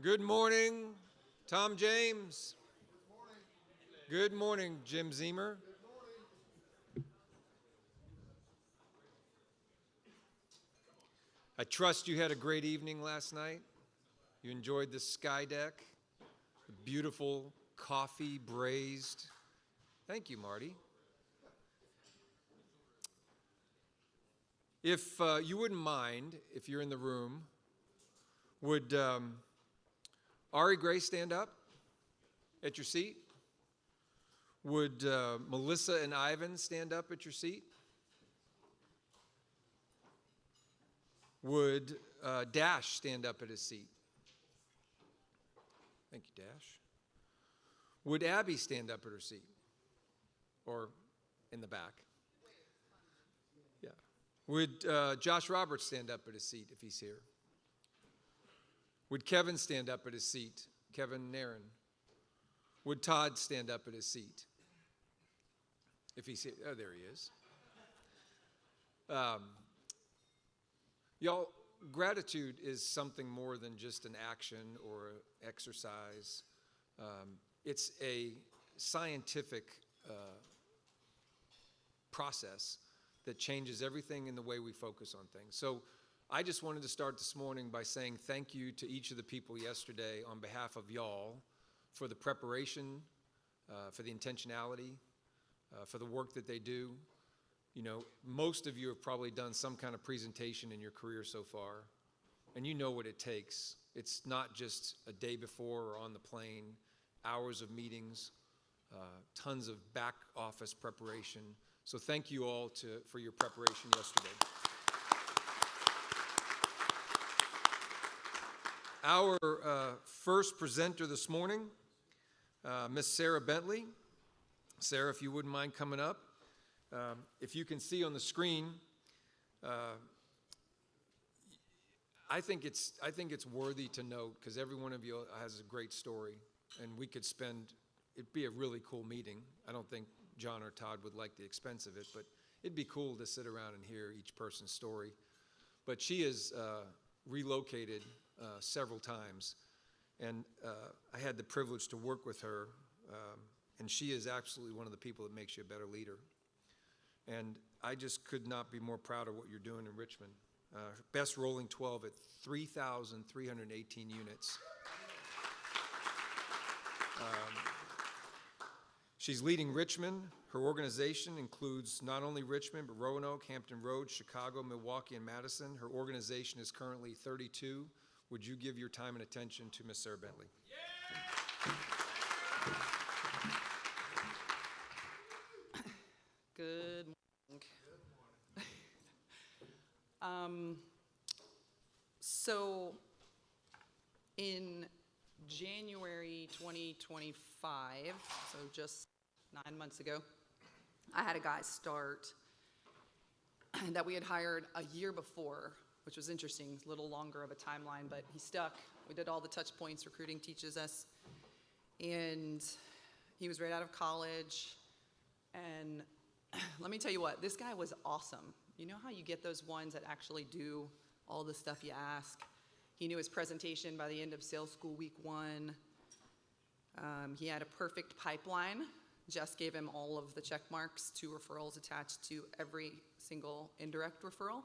Good morning, Tom James. Good morning, Jim Zemer. I trust you had a great evening last night. You enjoyed the sky deck, the beautiful coffee braised. Thank you, Marty. If you wouldn't mind, if you're in the room, would Ari Gray stand up at your seat? Would Melissa and Ivan stand up at your seat? Would Dash stand up at his seat? Thank you, Dash. Would Abby stand up at her seat? Or in the back? Yeah. Would Josh Roberts stand up at his seat if he's here? Would Kevin stand up at his seat? Kevin Nairn. Would Todd stand up at his seat? If he's here. Oh, there he is. Y'all, gratitude is something more than just an action or an exercise. It's a scientific process that changes everything in the way we focus on things. So I just wanted to start this morning by saying thank you to each of the people yesterday on behalf of y'all for the preparation, for the intentionality, for the work that they do. You know, most of you have probably done some kind of presentation in your career so far, and you know what it takes. It's not just a day before or on the plane, hours of meetings, tons of back office preparation. So thank you all for your preparation yesterday. Our first presenter this morning, Miss Sarah Bentley. Sarah, if you wouldn't mind coming up. If you can see on the screen, I think it's worthy to note because every one of you has a great story, and we could spend. It'd be a really cool meeting. I don't think John or Todd would like the expense of it, but it'd be cool to sit around and hear each person's story. But she is relocated several times, and I had the privilege to work with her, and she is absolutely one of the people that makes you a better leader. And I just could not be more proud of what you're doing in Richmond. Best rolling 12 at 3,318 units. She's leading Richmond. Her organization includes not only Richmond, but Roanoke, Hampton Roads, Chicago, Milwaukee, and Madison. Her organization is currently 32. Would you give your time and attention to Miss Sarah Bentley? Yeah! Good morning. So in January 2025, so just 9 months ago, I had a guy start that we had hired a year before, which was interesting, a little longer of a timeline, but he stuck. We did all the touch points recruiting teaches us, and he was right out of college, and let me tell you what, this guy was awesome. You know how you get those ones that actually do all the stuff you ask? He knew his presentation by the end of sales school week 1. He had a perfect pipeline. Jess gave him all of the check marks, 2 referrals attached to every single indirect referral.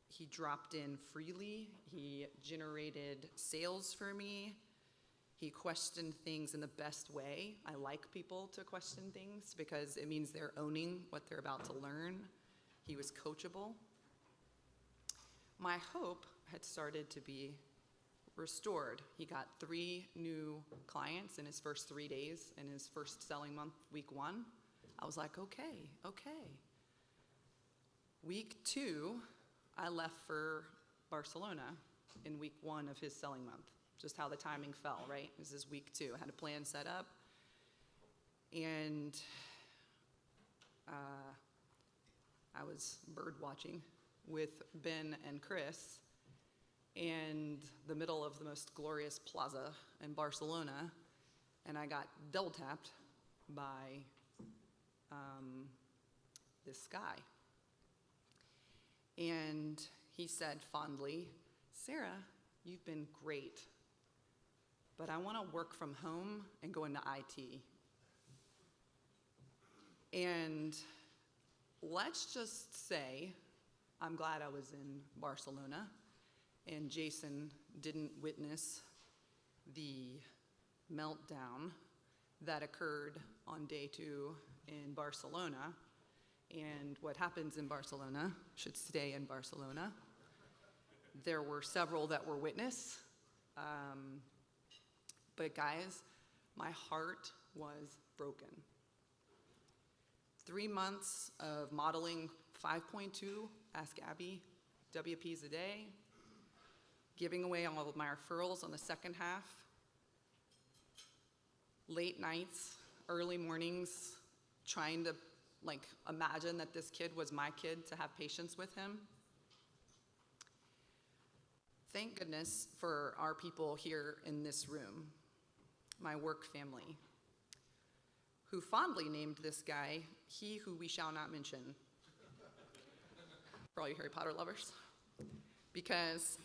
He dropped in freely. He generated sales for me. He questioned things in the best way. I like people to question things because it means they're owning what they're about to learn. He was coachable. My hope had started to be restored. He got 3 new clients in his first 3 days in his first selling month, week 1. I was like, okay. Week 2, I left for Barcelona in week 1 of his selling month. Just how the timing fell, right? This is week 2. I had a plan set up, and I was bird watching with Ben and Chris in the middle of the most glorious plaza in Barcelona, and I got double tapped by this guy. And he said fondly, Sarah, you've been great, but I want to work from home and go into IT. And let's just say I'm glad I was in Barcelona and Jason didn't witness the meltdown that occurred on day 2 in Barcelona. And what happens in Barcelona should stay in Barcelona. There were several that were witness. But guys, my heart was broken. 3 months of modeling 5.2, Ask Abby, WPs a day, giving away all of my referrals on the second half, late nights, early mornings, trying to imagine that this kid was my kid, to have patience with him. Thank goodness for our people here in this room, my work family, who fondly named this guy He Who We Shall Not Mention, for all you Harry Potter lovers, because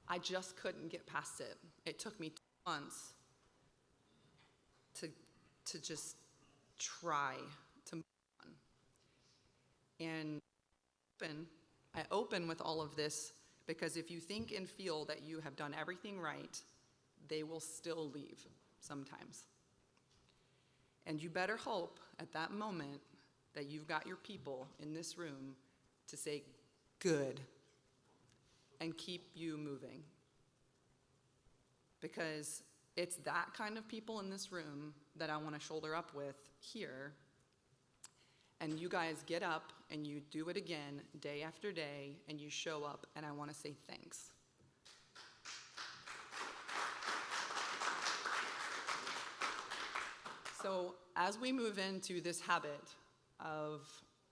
I just couldn't get past it. It took me 2 months to just try to move on. And I open with all of this because if you think and feel that you have done everything right, they will still leave sometimes. And you better hope at that moment that you've got your people in this room to say, good, and keep you moving. Because it's that kind of people in this room that I want to shoulder up with here. And you guys get up and you do it again day after day, and you show up, and I want to say thanks. So as we move into this habit of,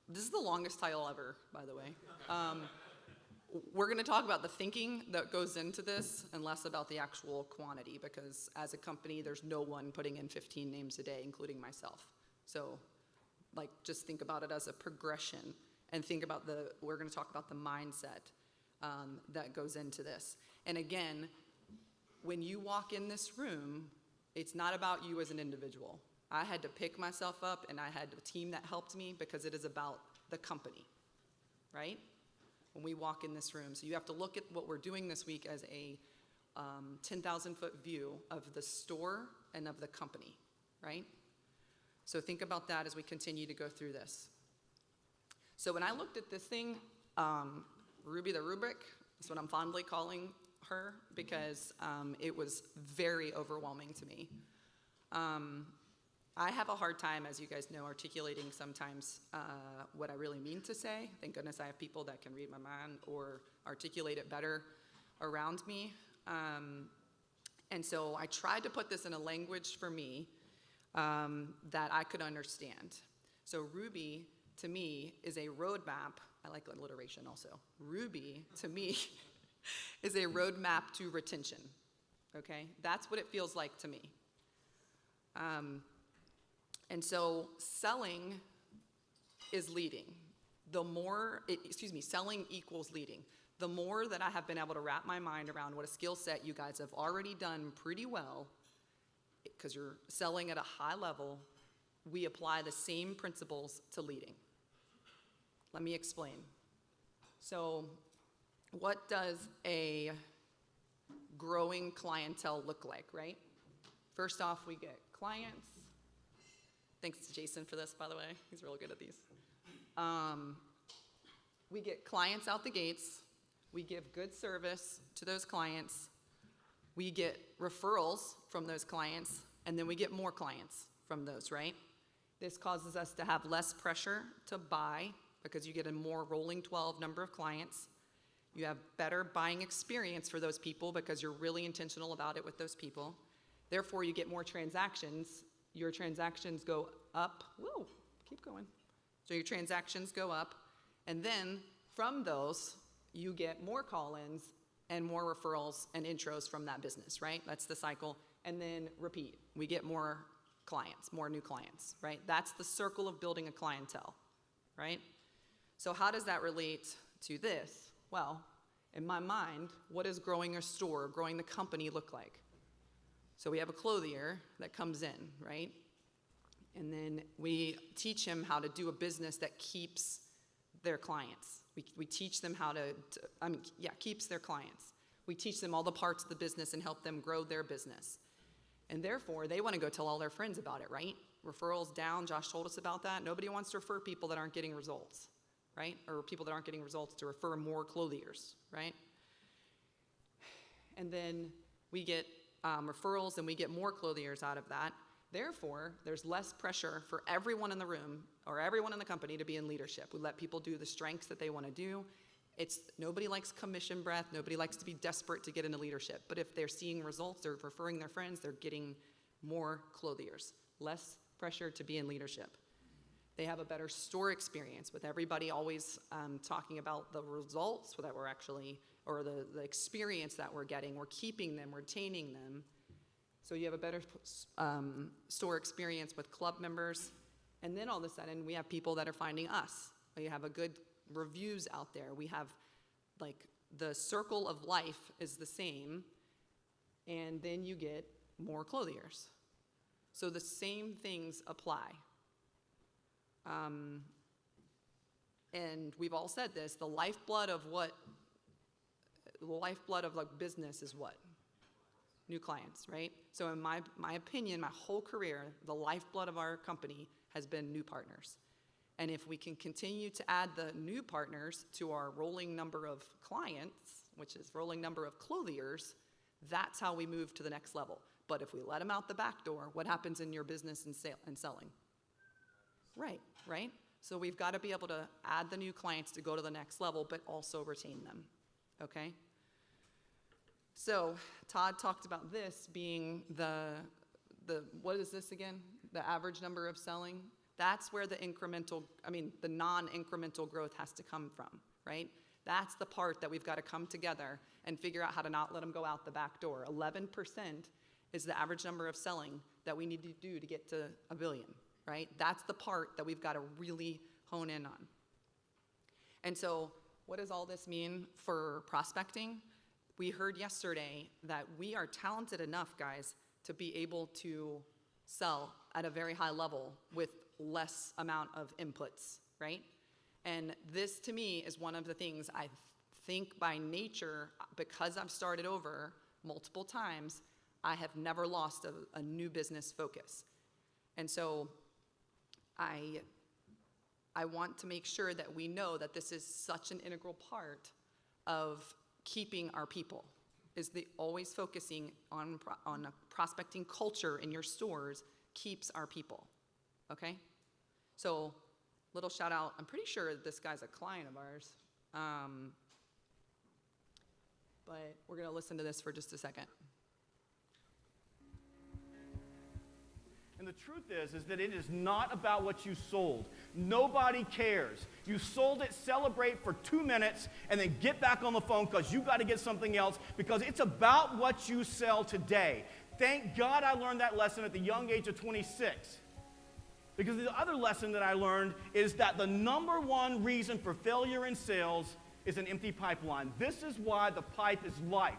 this is the longest title ever, by the way. We're going to talk about the thinking that goes into this and less about the actual quantity, because as a company, there's no one putting in 15 names a day, including myself. So just think about it as a progression, and think about we're going to talk about the mindset that goes into this. And again, when you walk in this room, it's not about you as an individual. I had to pick myself up, and I had a team that helped me, because it is about the company, right? When we walk in this room. So you have to look at what we're doing this week as a 10,000-foot view of the store and of the company, right? So think about that as we continue to go through this. So when I looked at this thing, Ruby the Rubric, that's what I'm fondly calling her, because it was very overwhelming to me. I have a hard time, as you guys know, articulating sometimes what I really mean to say. Thank goodness I have people that can read my mind or articulate it better around me. And so I tried to put this in a language for me that I could understand. So Ruby, to me, is a roadmap. I like alliteration also. Ruby, to me, is a roadmap to retention, okay? That's what it feels like to me. And so selling is leading. Selling equals leading. The more that I have been able to wrap my mind around what a skill set you guys have already done pretty well, because you're selling at a high level, we apply the same principles to leading. Let me explain. So what does a growing clientele look like, right? First off, we get clients. Thanks to Jason for this, by the way. He's real good at these. We get clients out the gates. We give good service to those clients. We get referrals from those clients, and then we get more clients from those, right? This causes us to have less pressure to buy, because you get a more rolling 12 number of clients. You have better buying experience for those people because you're really intentional about it with those people. Therefore, you get more transactions. Your transactions go up. Whoa, keep going. So your transactions go up, and then from those, you get more call-ins and more referrals and intros from that business, right? That's the cycle. And then repeat. We get more clients, more new clients, right? That's the circle of building a clientele, right? So how does that relate to this? Well, In my mind, what does growing a store, growing the company look like? So we have a clothier that comes in, right? And then we teach him how to do a business that keeps their clients. We teach them how keeps their clients. We teach them all the parts of the business and help them grow their business. And therefore, they want to go tell all their friends about it, right? Referrals down, Josh told us about that. Nobody wants to refer people that aren't getting results, right? Or people that aren't getting results to refer more clothiers, right? And then we get referrals and we get more clothiers out of that. Therefore, there's less pressure for everyone in the room or everyone in the company to be in leadership. We let people do the strengths that they want to do. Nobody likes commission breath. Nobody likes to be desperate to get into leadership. But if they're seeing results, they're referring their friends, they're getting more clothiers. Less pressure to be in leadership. They have a better store experience with everybody always talking about the results that we're actually, or the experience that we're getting. We're keeping them, retaining them. So you have a better store experience with club members. And then all of a sudden, we have people that are finding us. We have a good reviews out there. We have, like, the circle of life is the same. And then you get more clothiers. So the same things apply. And we've all said this, the lifeblood of like business is what? New clients, right? So in my opinion, my whole career, the lifeblood of our company has been new partners. And if we can continue to add the new partners to our rolling number of clients, which is rolling number of clothiers, that's how we move to the next level. But if we let them out the back door, what happens in your business and selling? Right? So we've got to be able to add the new clients to go to the next level, but also retain them, okay? So Todd talked about this being what is this again? The average number of selling. That's where the non-incremental growth has to come from, right? That's the part that we've got to come together and figure out how to not let them go out the back door. 11% is the average number of selling that we need to do to get to $1 billion, right? That's the part that we've got to really hone in on. And so what does all this mean for prospecting? We heard yesterday that we are talented enough, guys, to be able to sell at a very high level with less amount of inputs, right? And this, to me, is one of the things I think by nature, because I've started over multiple times, I have never lost a new business focus. And so I want to make sure that we know that this is such an integral part of keeping our people, is the always focusing on a prospecting culture in your stores keeps our people, okay? So, little shout out, I'm pretty sure this guy's a client of ours, but we're gonna listen to this for just a second. And the truth is that it is not about what you sold. Nobody cares. You sold it, celebrate for 2 minutes, and then get back on the phone because you got to get something else, because it's about what you sell today. Thank God I learned that lesson at the young age of 26. Because the other lesson that I learned is that the number one reason for failure in sales is an empty pipeline. This is why the pipe is life.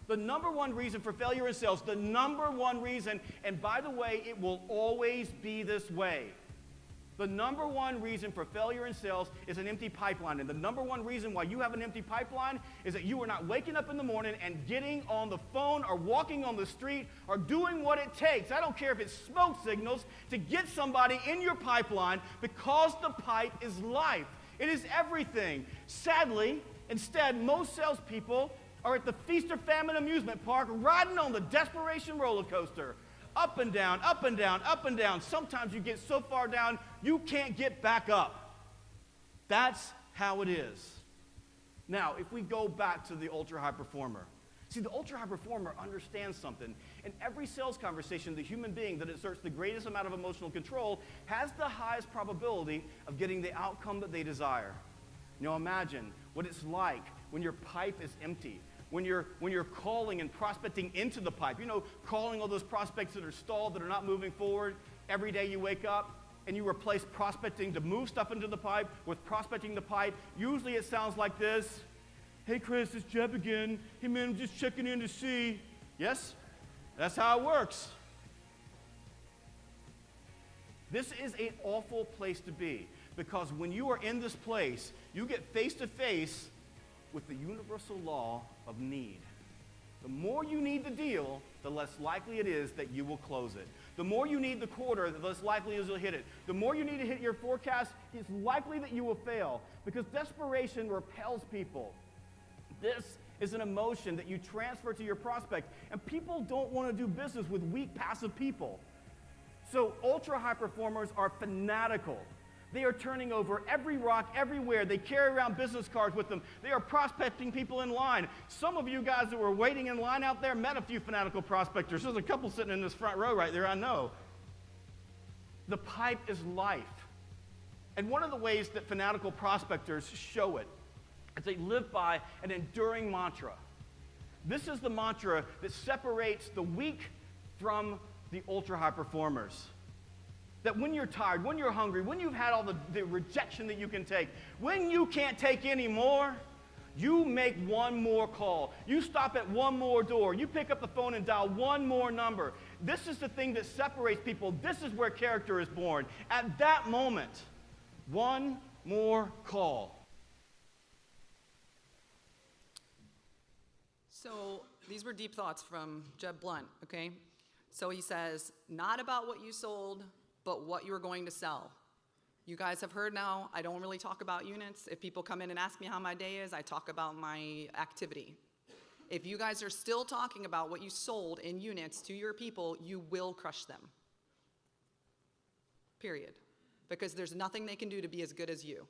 The number one reason for failure in sales, the number one reason, and by the way, it will always be this way. The number one reason for failure in sales is an empty pipeline. And the number one reason why you have an empty pipeline is that you are not waking up in the morning and getting on the phone or walking on the street or doing what it takes. I don't care if it's smoke signals to get somebody in your pipeline, because the pipe is life. It is everything. Sadly, instead, most salespeople are at the Feast or Famine amusement park riding on the desperation roller coaster. Up and down, up and down, up and down. Sometimes you get so far down, you can't get back up. That's how it is. Now, if we go back to the ultra-high performer. See, the ultra-high performer understands something. In every sales conversation, the human being that exerts the greatest amount of emotional control has the highest probability of getting the outcome that they desire. Now imagine what it's like when your pipe is empty. When you're calling and prospecting into the pipe, calling all those prospects that are stalled, that are not moving forward. Every day you wake up and you replace prospecting to move stuff into the pipe with prospecting the pipe. Usually it sounds like this. Hey, Chris, it's Jeb again. Hey, man, I'm just checking in to see. Yes, that's how it works. This is an awful place to be because when you are in this place, you get face to face with the universal law of need. The more you need the deal, the less likely it is that you will close it. The more you need the quarter, the less likely it is you'll hit it. The more you need to hit your forecast, it's likely that you will fail because desperation repels people. This is an emotion that you transfer to your prospect, and people don't want to do business with weak, passive people. So ultra-high performers are fanatical. They are turning over every rock everywhere. They carry around business cards with them. They are prospecting people in line. Some of you guys that were waiting in line out there met a few fanatical prospectors. There's a couple sitting in this front row right there, I know. The pipe is life. And one of the ways that fanatical prospectors show it is they live by an enduring mantra. This is the mantra that separates the weak from the ultra-high performers. That when you're tired, when you're hungry, when you've had all the rejection that you can take, when you can't take any more, you make one more call. You stop at one more door. You pick up the phone and dial one more number. This is the thing that separates people. This is where character is born. At that moment, one more call. So these were deep thoughts from Jeb Blunt, okay? So he says, not about what you sold, but what you're going to sell. You guys have heard now, I don't really talk about units. If people come in and ask me how my day is, I talk about my activity. If you guys are still talking about what you sold in units to your people, you will crush them. Period. Because there's nothing they can do to be as good as you.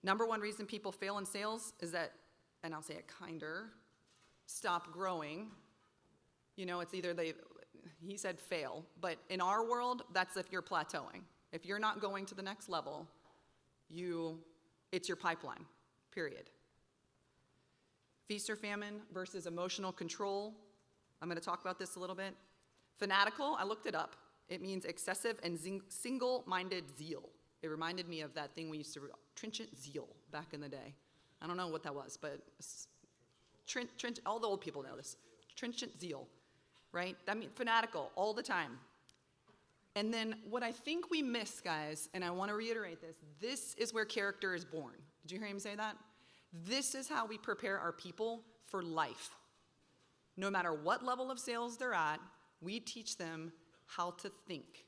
Number one reason people fail in sales is that, and I'll say it kinder, stop growing. You know, it's either he said fail, but in our world, that's if you're plateauing. If you're not going to the next level, it's your pipeline, period. Feast or famine versus emotional control. I'm going to talk about this a little bit. Fanatical, I looked it up. It means excessive and single-minded zeal. It reminded me of that thing we used to, trenchant zeal, back in the day. I don't know what that was, but all the old people know this. Trenchant zeal, right? That means fanatical all the time. And then what I think we miss, guys, and I want to reiterate this is where character is born. Did you hear him say that? This is how we prepare our people for life. No matter what level of sales they're at, we teach them how to think.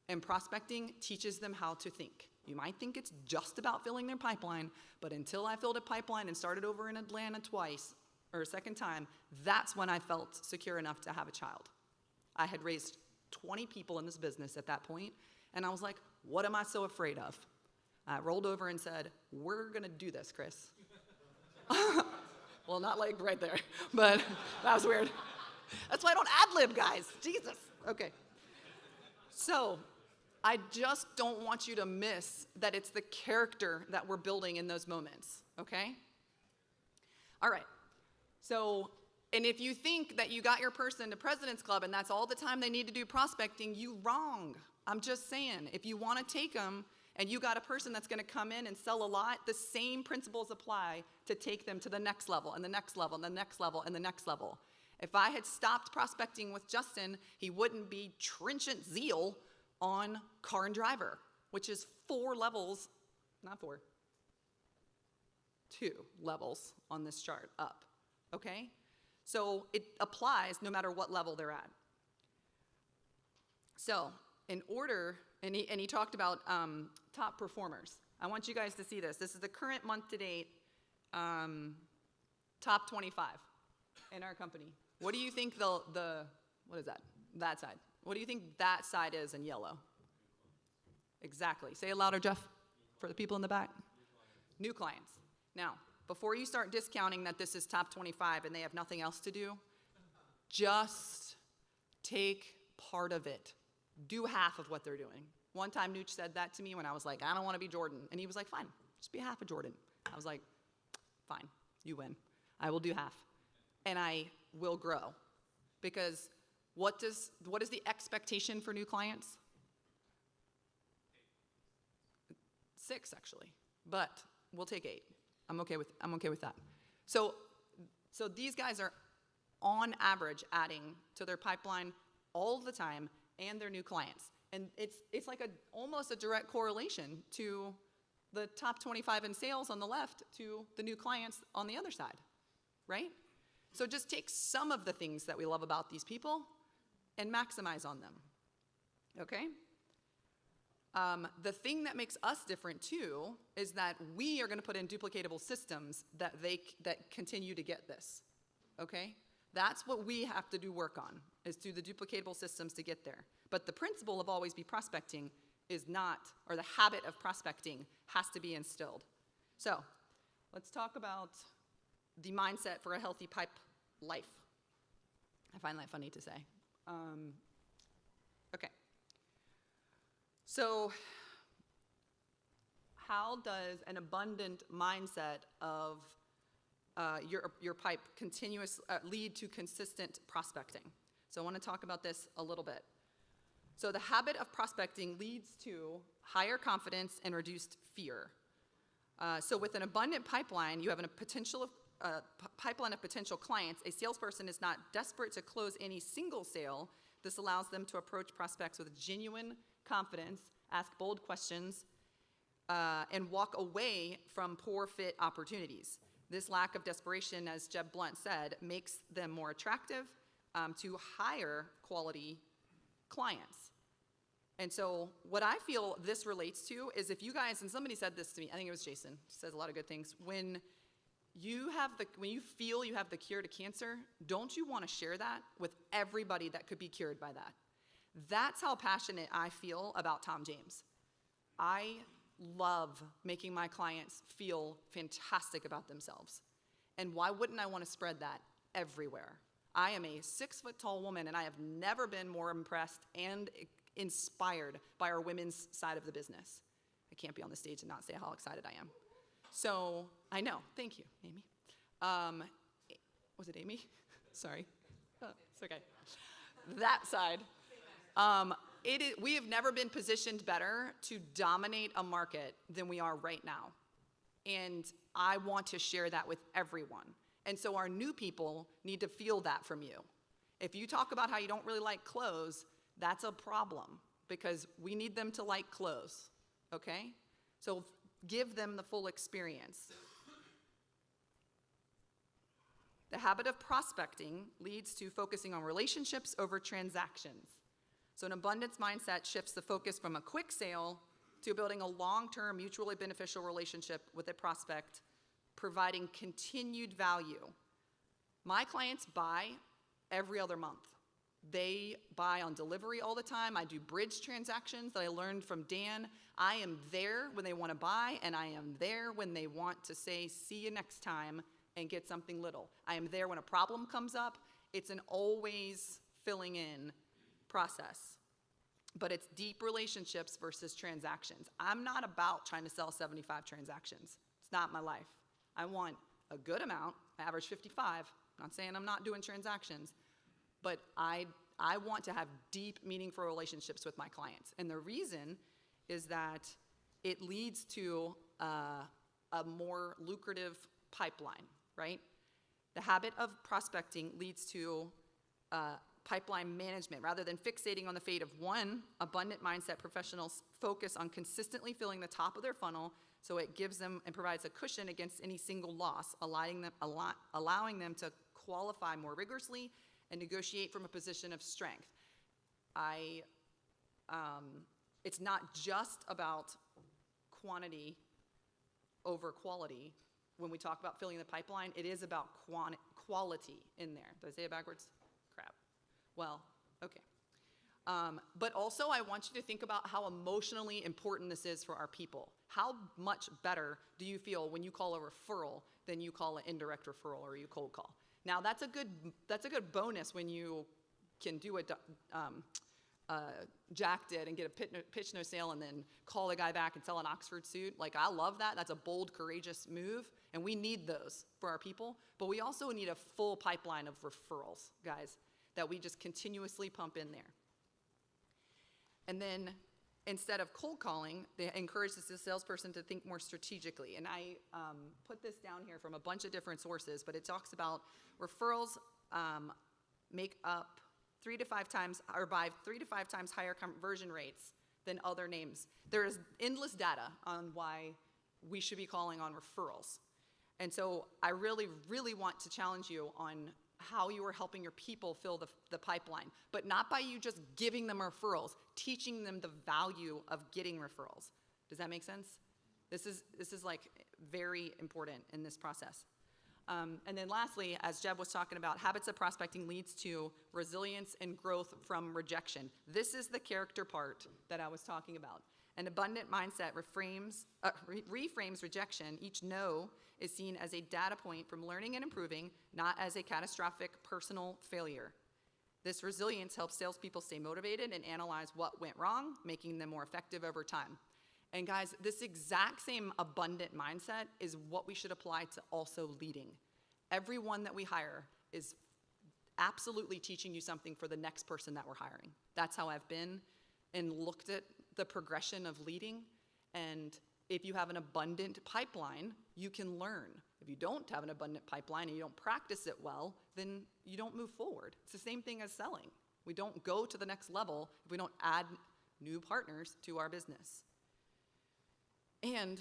And prospecting teaches them how to think. You might think it's just about filling their pipeline, but until I filled a pipeline and started over in Atlanta twice, or a second time, that's when I felt secure enough to have a child. I had raised 20 people in this business at that point, and I was like, what am I so afraid of? I rolled over and said, we're gonna do this, Chris. Well, not like right there, but that was weird. That's why I don't ad-lib, guys, Jesus. Okay. So, I just don't want you to miss that it's the character that we're building in those moments, okay? All right. So, and if you think that you got your person to President's Club and that's all the time they need to do prospecting, you wrong. I'm just saying, if you want to take them and you got a person that's going to come in and sell a lot, the same principles apply to take them to the next level and the next level and the next level and the next level. If I had stopped prospecting with Justin, he wouldn't be trenchant zeal on car and driver, which is 4 levels, not 4, 2 levels on this chart up, okay? So it applies no matter what level they're at. So in order, and he talked about top performers. I want you guys to see this. This is the current month to date top 25 in our company. What do you think what is that? That side. What do you think that side is in yellow? Exactly. Say it louder, Jeff, for the people in the back. New clients. Now, before you start discounting that this is top 25 and they have nothing else to do, just take part of it. Do half of what they're doing. One time Nooch said that to me when I was like, I don't want to be Jordan. And he was like, fine, just be half of Jordan. I was like, fine, you win. I will do half. And I will grow. Because what is the expectation for new clients? 6, actually. But we'll take 8. I'm okay with that. So these guys are on average adding to their pipeline all the time and their new clients. And it's like almost a direct correlation to the top 25 in sales on the left to the new clients on the other side, right? So just take some of the things that we love about these people and maximize on them, okay? The thing that makes us different too is that we are gonna put in duplicatable systems that continue to get this, okay? That's what we have to do work on, is do the duplicatable systems to get there. But the principle of always be prospecting is not, or the habit of prospecting has to be instilled. So let's talk about the mindset for a healthy pipe life. I find that funny to say. Okay. So how does an abundant mindset of your pipe lead to consistent prospecting? So I want to talk about this a little bit. So the habit of prospecting leads to higher confidence and reduced fear. So with an abundant pipeline, you have a pipeline of potential clients. A salesperson is not desperate to close any single sale. This allows them to approach prospects with genuine confidence, ask bold questions, and walk away from poor fit opportunities. This lack of desperation, as Jeb Blunt said, makes them more attractive to higher quality clients. And so what I feel this relates to is if you guys, and somebody said this to me, I think it was Jason, says a lot of good things. When you feel you have the cure to cancer, don't you want to share that with everybody that could be cured by that? That's how passionate I feel about Tom James. I love making my clients feel fantastic about themselves. And why wouldn't I want to spread that everywhere? I am a 6-foot-tall woman, and I have never been more impressed and inspired by our women's side of the business. I can't be on the stage and not say how excited I am. So, I know. Thank you, Amy. Was it Amy? Sorry. It's okay. That side. We have never been positioned better to dominate a market than we are right now. And I want to share that with everyone. And so our new people need to feel that from you. If you talk about how you don't really like clothes, that's a problem because we need them to like clothes, okay? So give them the full experience. The habit of prospecting leads to focusing on relationships over transactions. So an abundance mindset shifts the focus from a quick sale to building a long-term mutually beneficial relationship with a prospect, providing continued value. My clients buy every other month. They buy on delivery all the time. I do bridge transactions that I learned from Dan. I am there when they want to buy, and I am there when they want to say, see you next time, and get something little. I am there when a problem comes up. It's an always filling in process. But it's deep relationships versus transactions. I'm not about trying to sell 75 transactions. It's not my life. I want a good amount, I average 55. I'm not saying I'm not doing transactions, but I want to have deep, meaningful relationships with my clients. And the reason is that it leads to a more lucrative pipeline, right? The habit of prospecting leads to pipeline management. Rather than fixating on the fate of one, abundant mindset professionals focus on consistently filling the top of their funnel so it gives them and provides a cushion against any single loss, allowing them to qualify more rigorously and negotiate from a position of strength. It's not just about quantity over quality. When we talk about filling the pipeline, it is about quality in there. Did I say it backwards? Crap. Well, okay. But also I want you to think about how emotionally important this is for our people. How much better do you feel when you call a referral than you call an indirect referral or you cold call? Now that's a good bonus when you can do what Jack did and get a pitch no sale and then call the guy back and sell an Oxford suit. Like, I love that. That's a bold, courageous move, and we need those for our people. But we also need a full pipeline of referrals, guys, that we just continuously pump in there. And then instead of cold calling, they encourage the salesperson to think more strategically. And I put this down here from a bunch of different sources, but it talks about referrals make up 3 to 5 times, or by 3 to 5 times higher conversion rates than other names. There is endless data on why we should be calling on referrals. And so I really, really want to challenge you on how you are helping your people fill the pipeline, but not by you just giving them referrals, teaching them the value of getting referrals. Does that make sense? This is like very important in this process. And then lastly, as Jeb was talking about, habits of prospecting leads to resilience and growth from rejection. This is the character part that I was talking about. An abundant mindset reframes rejection. Each no is seen as a data point from learning and improving, not as a catastrophic personal failure. This resilience helps salespeople stay motivated and analyze what went wrong, making them more effective over time. And guys, this exact same abundant mindset is what we should apply to also leading. Everyone that we hire is absolutely teaching you something for the next person that we're hiring. That's how I've been and looked at the progression of leading. And if you have an abundant pipeline, you can learn. If you don't have an abundant pipeline and you don't practice it well, then you don't move forward. It's the same thing as selling. We don't go to the next level if we don't add new partners to our business. And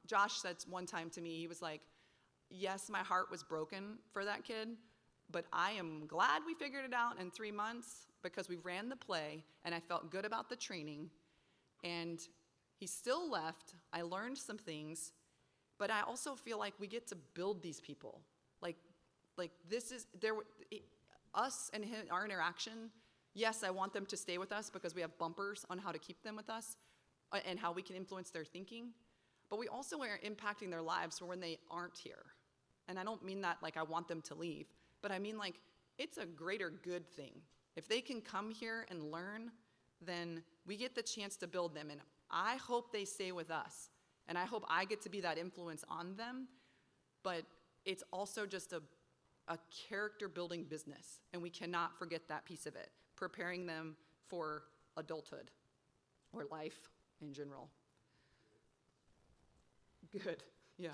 Josh said one time to me, he was like, yes, my heart was broken for that kid, but I am glad we figured it out in 3 months because we ran the play and I felt good about the training. And he still left. I learned some things, but I also feel like we get to build these people. Like this is, us and him, our interaction, yes, I want them to stay with us because we have bumpers on how to keep them with us and how we can influence their thinking, but we also are impacting their lives for when they aren't here. And I don't mean that like I want them to leave, but I mean like it's a greater good thing. If they can come here and learn, then we get the chance to build them. And I hope they stay with us. And I hope I get to be that influence on them. But it's also just a character building business. And we cannot forget that piece of it, preparing them for adulthood or life in general. Good, yeah.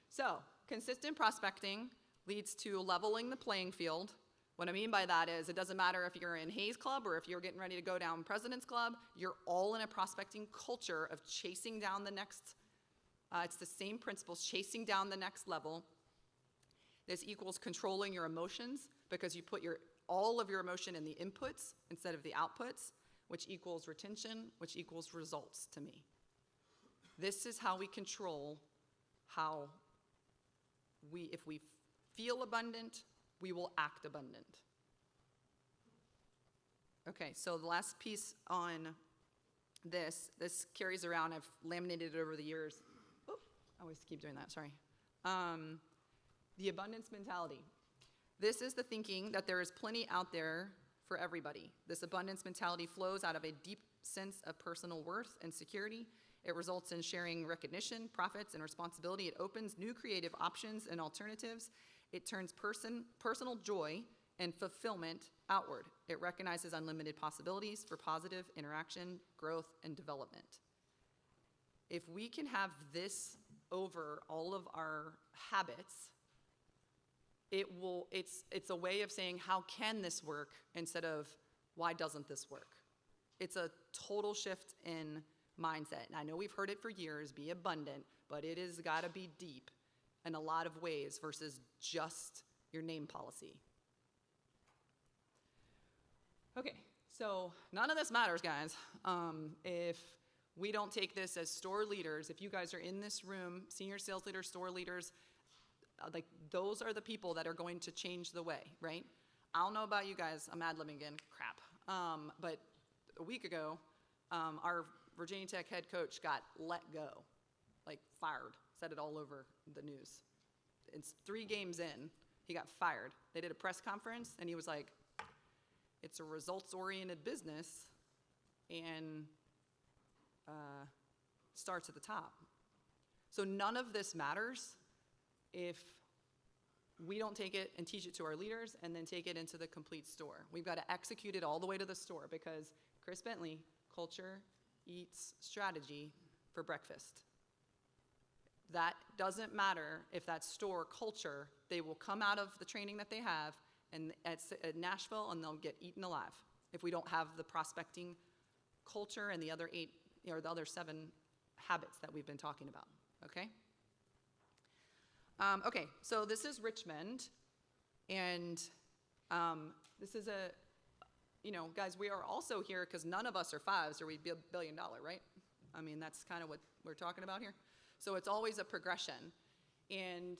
So, consistent prospecting leads to leveling the playing field. What I mean by that is it doesn't matter if you're in Hayes Club or if you're getting ready to go down President's Club, you're all in a prospecting culture of chasing down the next, it's the same principles, chasing down the next level. This equals controlling your emotions because you put all of your emotion in the inputs instead of the outputs, which equals retention, which equals results to me. This is how we control how if we feel abundant, we will act abundant. Okay, so the last piece on this carries around, I've laminated it over the years. Oh, I always keep doing that, sorry. The abundance mentality. This is the thinking that there is plenty out there for everybody. This abundance mentality flows out of a deep sense of personal worth and security. It results in sharing recognition, profits, and responsibility. It opens new creative options and alternatives. It turns personal joy and fulfillment outward. It recognizes unlimited possibilities for positive interaction, growth, and development. If we can have this over all of our habits, it's a way of saying, how can this work instead of why doesn't this work? It's a total shift in mindset. And I know we've heard it for years, be abundant, but it has got to be deep in a lot of ways versus just your name policy. Okay, so none of this matters, guys. If we don't take this as store leaders, if you guys are in this room, senior sales leaders, store leaders, like those are the people that are going to change the way, right? I don't know about you guys, I'm ad-libbing again, crap. But a week ago, our Virginia Tech head coach got let go, like fired, said it all over the news. It's 3 games in, he got fired. They did a press conference and he was like, it's a results-oriented business and starts at the top. So none of this matters if we don't take it and teach it to our leaders and then take it into the complete store. We've got to execute it all the way to the store because Chris Bentley, culture eats strategy for breakfast. That doesn't matter if that's store culture, they will come out of the training that they have and at Nashville and they'll get eaten alive if we don't have the prospecting culture and the other 8 or the other 7 habits that we've been talking about, okay? Okay, so this is Richmond, and this is a, guys, we are also here because none of us are 5s or we'd be $1 billion, right? I mean, that's kind of what we're talking about here. So it's always a progression. And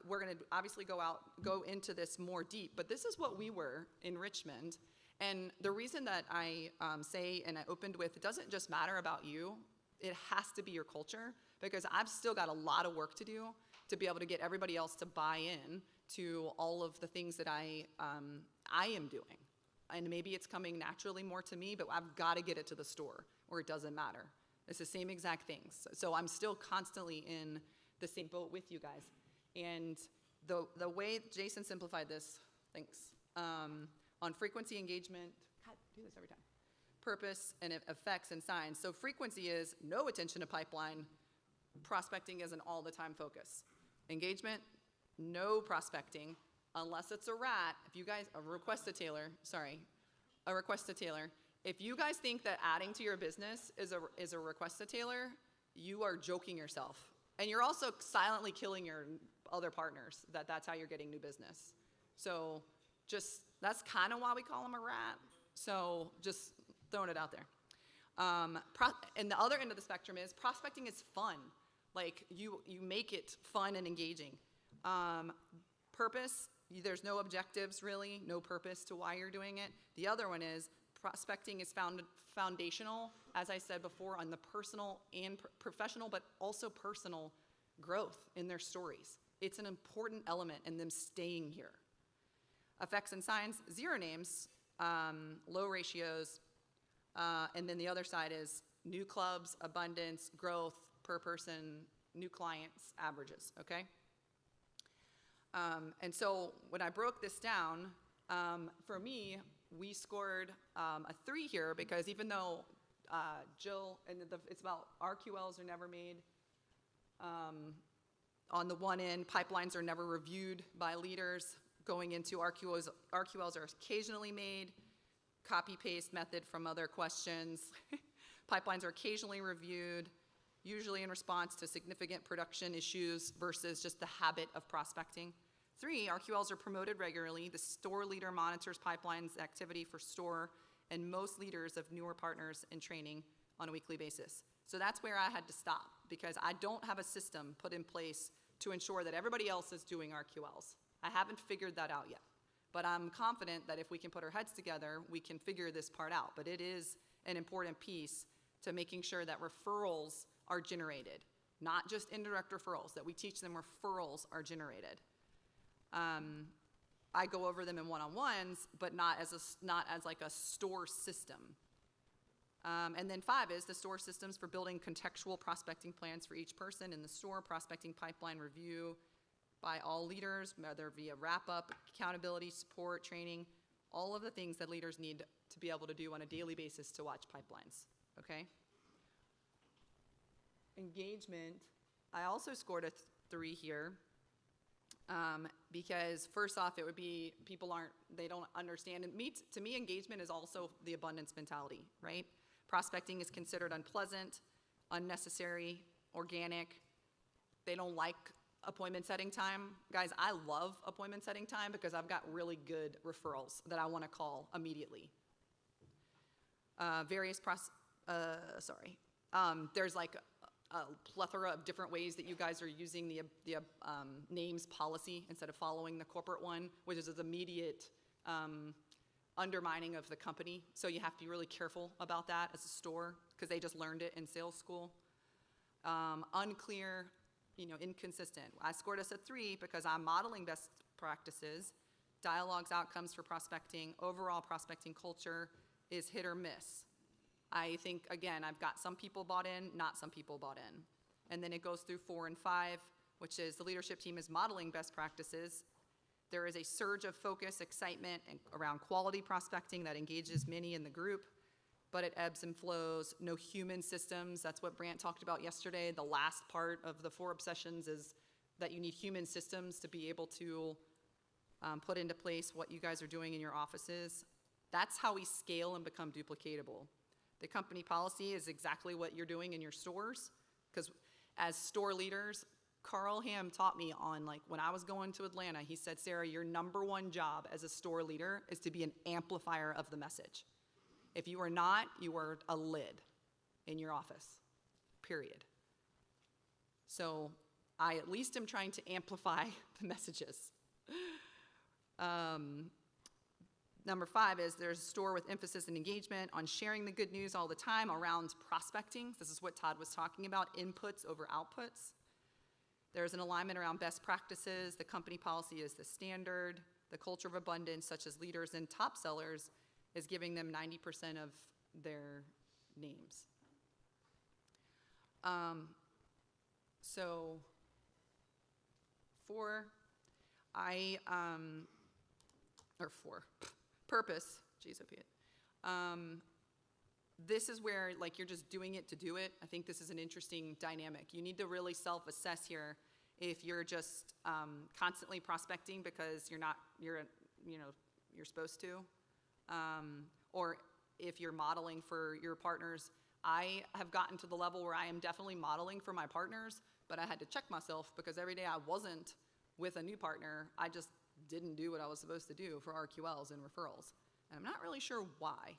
we're going to obviously go into this more deep, but this is what we were in Richmond. And the reason that I say, and I opened with, it doesn't just matter about you, it has to be your culture, because I've still got a lot of work to do to be able to get everybody else to buy in to all of the things that I am doing. And maybe it's coming naturally more to me, but I've got to get it to the store, or it doesn't matter. It's the same exact things. So I'm still constantly in the same boat with you guys. And the way Jason simplified this, thanks, on frequency, engagement, God, I do this every time, purpose, and effects and signs. So frequency is no attention to pipeline. Prospecting is an all-the-time focus. Engagement, no prospecting, unless it's a rat. If you guys, a request to Taylor, if you guys think that adding to your business is a request to Taylor, you are joking yourself. And you're also silently killing your other partners, that's how you're getting new business. So that's kind of why we call them a rat. So just throwing it out there. And the other end of the spectrum is prospecting is fun. Like you make it fun and engaging. Purpose, there's no objectives really, no purpose to why you're doing it. The other one is prospecting is foundational, as I said before, on the personal and professional, but also personal growth in their stories. It's an important element in them staying here. Effects and signs, 0 names, low ratios, and then the other side is new clubs, abundance, growth per person, new clients, averages, okay? And so when I broke this down, for me, we scored a 3 here because even though Jill, and it's about RQLs are never made. On the one end, pipelines are never reviewed by leaders. Going into RQLs are occasionally made. Copy-paste method from other questions. Pipelines are occasionally reviewed, usually in response to significant production issues versus just the habit of prospecting. 3, RQLs are promoted regularly. The store leader monitors pipelines activity for store and most leaders of newer partners in training on a weekly basis. So that's where I had to stop because I don't have a system put in place to ensure that everybody else is doing RQLs. I haven't figured that out yet. But I'm confident that if we can put our heads together, we can figure this part out. But it is an important piece to making sure that referrals are generated, not just indirect referrals, that we teach them referrals are generated. I go over them in one-on-ones, but not as like a store system. And then 5 is the store systems for building contextual prospecting plans for each person in the store, prospecting pipeline review by all leaders, whether via wrap-up, accountability, support, training, all of the things that leaders need to be able to do on a daily basis to watch pipelines, okay? Engagement, I also scored a 3 here because first off, it would be they don't understand. And to me, engagement is also the abundance mentality, right? Prospecting is considered unpleasant, unnecessary, organic. They don't like appointment setting time. Guys, I love appointment setting time because I've got really good referrals that I want to call immediately. There's like a plethora of different ways that you guys are using the names policy instead of following the corporate one, which is immediate undermining of the company. So you have to be really careful about that as a store because they just learned it in sales school. Unclear, inconsistent. I scored us a 3 because I'm modeling best practices, dialogues, outcomes for prospecting, overall prospecting culture is hit or miss. I think, again, I've got some people bought in, not some people bought in. And then it goes through 4 and 5, which is the leadership team is modeling best practices. There is a surge of focus, excitement, and around quality prospecting that engages many in the group, but it ebbs and flows. No human systems. That's what Brant talked about yesterday. The last part of the 4 obsessions is that you need human systems to be able to put into place what you guys are doing in your offices. That's how we scale and become duplicatable. The company policy is exactly what you're doing in your stores, because as store leaders, Carl Ham taught me on, like, when I was going to Atlanta, he said, Sarah, your number 1 job as a store leader is to be an amplifier of the message. If you are not, you are a lid in your office, period. So I at least am trying to amplify the messages. Number 5 is there's a store with emphasis and engagement on sharing the good news all the time around prospecting. This is what Todd was talking about, inputs over outputs. There's an alignment around best practices. The company policy is the standard. The culture of abundance, such as leaders and top sellers, is giving them 90% of their names. So 4, purpose, geez, I it. This is where, like, you're just doing it to do it. I think this is an interesting dynamic. You need to really self-assess here if you're just constantly prospecting because you're supposed to, or if you're modeling for your partners. I have gotten to the level where I am definitely modeling for my partners, but I had to check myself because every day I wasn't with a new partner, I just didn't do what I was supposed to do for RQLs and referrals. And I'm not really sure why.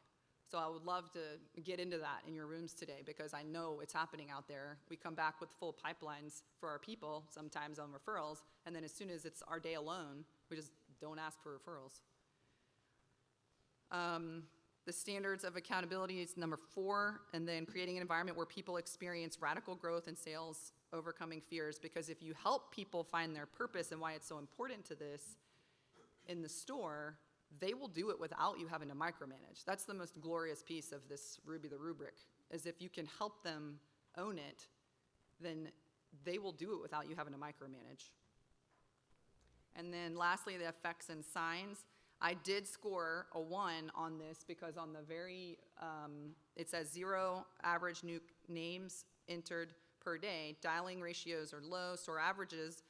So I would love to get into that in your rooms today because I know it's happening out there. We come back with full pipelines for our people, sometimes on referrals, and then as soon as it's our day alone, we just don't ask for referrals. The standards of accountability is number 4, and then creating an environment where people experience radical growth in sales, overcoming fears, because if you help people find their purpose and why it's so important to this in the store, they will do it without you having to micromanage. That's the most glorious piece of this Ruby the Rubric, is if you can help them own it, then they will do it without you having to micromanage. And then lastly, the effects and signs. I did score a 1 on this because on the very, it says 0 average new names entered per day. Dialing ratios are low, store averages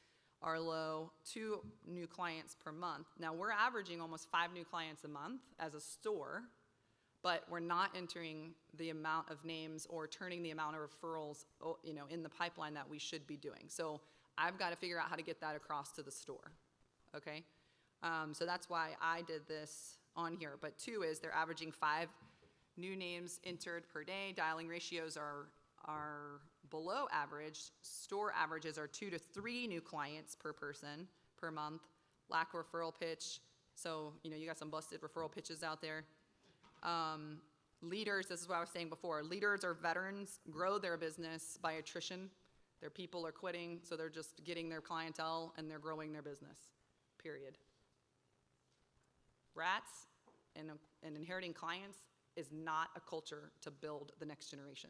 are low, 2 new clients per month. Now we're averaging almost 5 new clients a month as a store, but we're not entering the amount of names or turning the amount of referrals, in the pipeline that we should be doing. So I've got to figure out how to get that across to the store, okay? So that's why I did this on here. But 2 is they're averaging 5 new names entered per day. Dialing ratios are below average. Store averages are 2 to 3 new clients per person per month. Lack of referral pitch. So, you got some busted referral pitches out there. Leaders, this is what I was saying before. Leaders or veterans grow their business by attrition. Their people are quitting, so they're just getting their clientele and they're growing their business, period. Rats and inheriting clients is not a culture to build the next generation.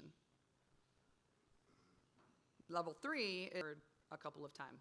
Level 3 is a couple of times.